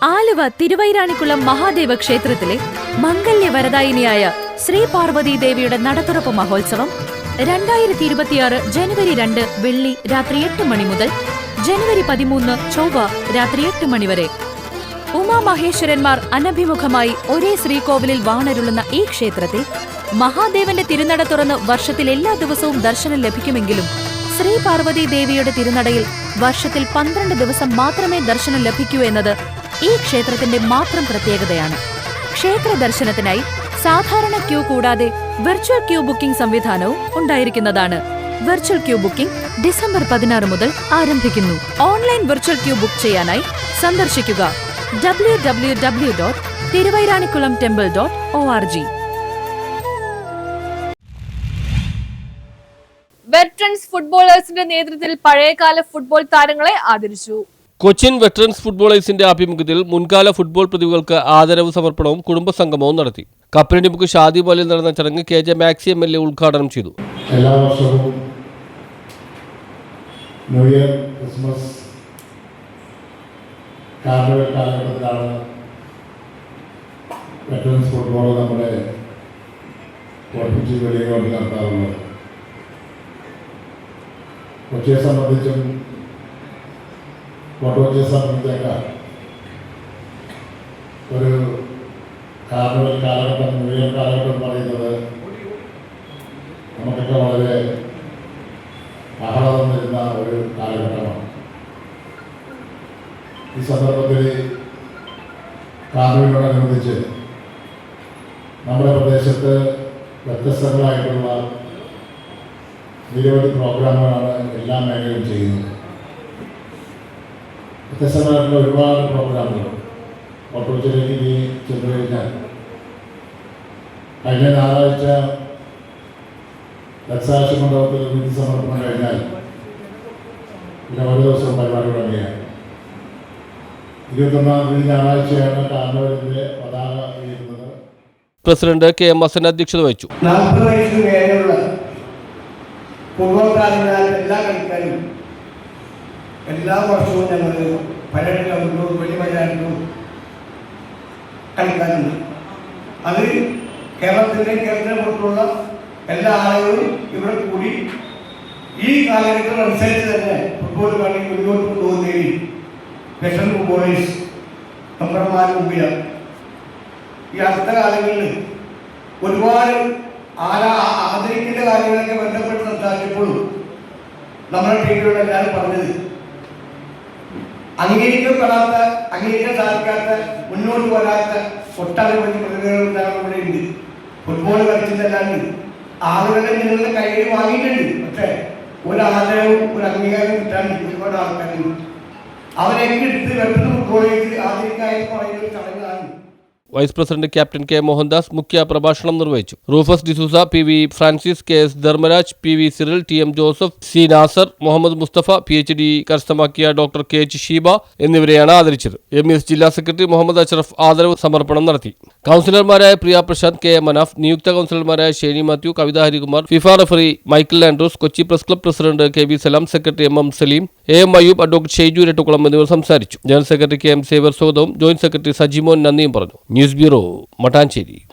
ആലുവ തിരുവൈരാണിക്കുളം മഹാദേവ ക്ഷേത്രത്തിലെ മംഗല്യവരദായിനിയായ ശ്രീ പാർവതി ദേവിയുടെ നടത്തുറപ്പ് മഹോത്സവം 2026 ജനുവരി 2 വെള്ളി രാത്രി 8 മണി മുതൽ ജനുവരി 13 ചൊവ്വ രാത്രി 8 മണി വരെ. ഉമാമഹേശ്വരന്മാർ അനഭിമുഖമായി ഒരേ ശ്രീകോവിലിൽ വാണരുളുന്ന ഈ ക്ഷേത്രത്തിൽ മഹാദേവന്റെ തിരുനട തുറന്ന് വർഷത്തിൽ എല്ലാ ദിവസവും ദർശനം ലഭിക്കുമെങ്കിലും ശ്രീ പാർവതി ദേവിയുടെ തിരുനടയിൽ വർഷത്തിൽ 12 ദിവസം മാത്രമേ ദർശനം ലഭിക്കൂ എന്നത് ഈ ക്ഷേത്രത്തിന്റെ മാത്രം പ്രത്യേകതയാണ്. ക്ഷേത്ര ദർശനത്തിനായി സാധാരണ ക്യൂ കൂടാതെ വെർച്വൽ ക്യൂ ബുക്കിംഗ് സംവിധാനവും ഉണ്ടായിരിക്കുന്നതാണ്. വെർച്വൽ ക്യൂ ബുക്കിംഗ് ഡിസംബർ 16 മുതൽ ആരംഭിക്കുന്നു. ഓൺലൈൻ വെർച്വൽ ക്യൂ ബുക്ക് ചെയ്യാനായി സന്ദർശിക്കുക www.thiruvairanikkulam.org. വെറ്ററൻസ് ഫുട്ബോളേഴ്സിന്റെ നേതൃത്വത്തിൽ പഴയകാല ഫുട്ബോൾ താരങ്ങളെ ആദരിച്ചു. കൊച്ചിൻ വെറ്ററൻസ് ഫുട്ബോളേഴ്സിന്റെ ആഭിമുഖ്യത്തിൽ മുൻകാല ഫുട്ബോൾ പ്രതിഭകൾക്ക് ആദരവ് സമർപ്പണവും കുടുംബസംഗമവും നടത്തി. കപ്പലണ്ടി മുക്ക് ഷാദി മോലിൽ നടന്ന ചടങ്ങ് KJ മാക്സി MLA ഉദ്ഘാടനം ചെയ്തു. എല്ലാ വർഷവും ന്യൂ ഇയർ, ക്രിസ്മസ്, കാർണിവൽ കാലഘട്ടത്തിലാണ് വെറ്ററൻസ് ഫുട്ബോൾ നമ്മുടെ ഉറപ്പിച്ച് വെളിയിലോട്ട് നടത്താറുള്ളത്. കൊച്ചിയെ സംബന്ധിച്ചും കൊച്ചിയെ സംബന്ധിച്ചൊക്കെ ഒരു കാർണിവൽ കാലഘട്ടം, ന്യൂ ഇയർ കാലഘട്ടം പറയുന്നത് നമുക്കൊക്കെ വളരെ ആഹ്ലാദം തരുന്ന ഒരു കാലഘട്ടമാണ്. ഈ സന്ദർഭത്തിൽ കാർണിവലിനോടനുബന്ധിച്ച് നമ്മുടെ പ്രദേശത്ത് വ്യത്യസ്തങ്ങളായിട്ടുള്ള നിരവധി പ്രോഗ്രാമുകളാണ് എല്ലാ മേഖലയും ചെയ്യുന്നത്. വ്യത്യസ്തമായിട്ടുള്ള ഒരുപാട് പ്രോഗ്രാമുകൾ ഓട്ടോച്ചിലേക്ക് ഇനി ചെന്നു കഴിഞ്ഞാൽ കഴിഞ്ഞ ഞായറാഴ്ച രക്തസാക്ഷി മണ്ഡപത്തിൽ നിധി സമർപ്പണം കഴിഞ്ഞാൽ പിന്നെ ഒരു ദിവസം പരിപാടി തുടങ്ങിയാണ്. 21-ാം തീയതി ഞായറാഴ്ചയാണ് കാർണിവലിന്റെ പതാക ഉയരുന്നത്. പ്രസിഡന്റ് KM ഹസൻ അധ്യക്ഷത വഹിച്ചു. 40 വയസ്സിന് മേലെയുള്ള ഫുട്ബോൾ താരങ്ങളായ എല്ലാ കളിക്കാരും എല്ലാ വർഷവും ഞങ്ങൾ പര്യടനവും വലിയ മലയാളികളും കളിക്കാറുണ്ട്. അത് കേരളത്തിന് പുറത്തുള്ള എല്ലാ ആളുകളും ഇവിടെ കൂടി ഈ കാലഘട്ടം അനുസരിച്ച് തന്നെ ഫുട്ബോൾ കളി മുന്നോട്ട് കൊണ്ടുപോകുന്നതിൽ വെറ്ററൻ ഫുട്ബോളേഴ്സ് മെമ്പർമാർ മുമ്പിലാണ്. ഈ അടുത്ത കാലങ്ങളിൽ ഒരുപാട് ആദരിക്കേണ്ട കാര്യങ്ങളൊക്കെ ബന്ധപ്പെട്ട് സംസാരിച്ചപ്പോഴും നമ്മുടെ ടീമിലുള്ള എല്ലാവരും പറഞ്ഞത് അംഗീകരിക്കാൻ സാധിക്കാത്ത, മുന്നോട്ട് വരാത്ത ഒട്ടനവധി പ്രതിഭകൾ ഇവിടെ ഉണ്ട്. ഫുട്ബോൾ കളിച്ചിട്ടല്ലാണ്ട് ആളുകളെ നിങ്ങളുടെ കയ്യിൽ വാങ്ങിയിട്ടുണ്ട്. പക്ഷേ ഒരാദരവും ഒരു അംഗീകാരവും കിട്ടാണ്ട് ഒരുപാട് ആൾക്കാരുണ്ട്. അവരെയൊക്കെ എടുത്ത് വെട്ടത് ഫുട്ബോളേഴ്സ് ആദരിക്കായി പറയുന്ന ഒരു ചടങ്ങാണ്. Vice president captain K Mohandas മുഖ്യ പ്രഭാഷണം നിർവഹിച്ചു. Rufus D'Souza, PV Francis, KS Dharmaraj, PV Cyril, TM Joseph, C Nasar, Muhammad Mustafa, PhD കരസ്ഥമാക്കിയ ഡോക്ടർ KH ഷീബ എന്നിവരെയാണ് ആദരിച്ചത്. MES ജില്ലാ സെക്രട്ടറി മുഹമ്മദ് അഷ്റഫ് ആദരവ് സമർപ്പണം നടത്തി. കൗൺസിലർമാരായ പ്രിയ പ്രശാന്ത്, KM മനാഫ്, നിയുക്ത കൗൺസിലർമാരായ Sheni Mathew, Kavitha Harikumar, FIFA referee Michael Andrews, Kochi press club president KV Salam, secretary MM Saleem, AM Ayyub, advocate Sheju Rattukulam എന്നിവർ സംസാരിച്ചു. ജനറൽ സെക്രട്ടറി KM സേവർ സ്വാഗതവും ജോയിന്റ് സെക്രട്ടറി സജിമോൻ നന്ദിയും പറഞ്ഞു. News bureau, Mattancherry.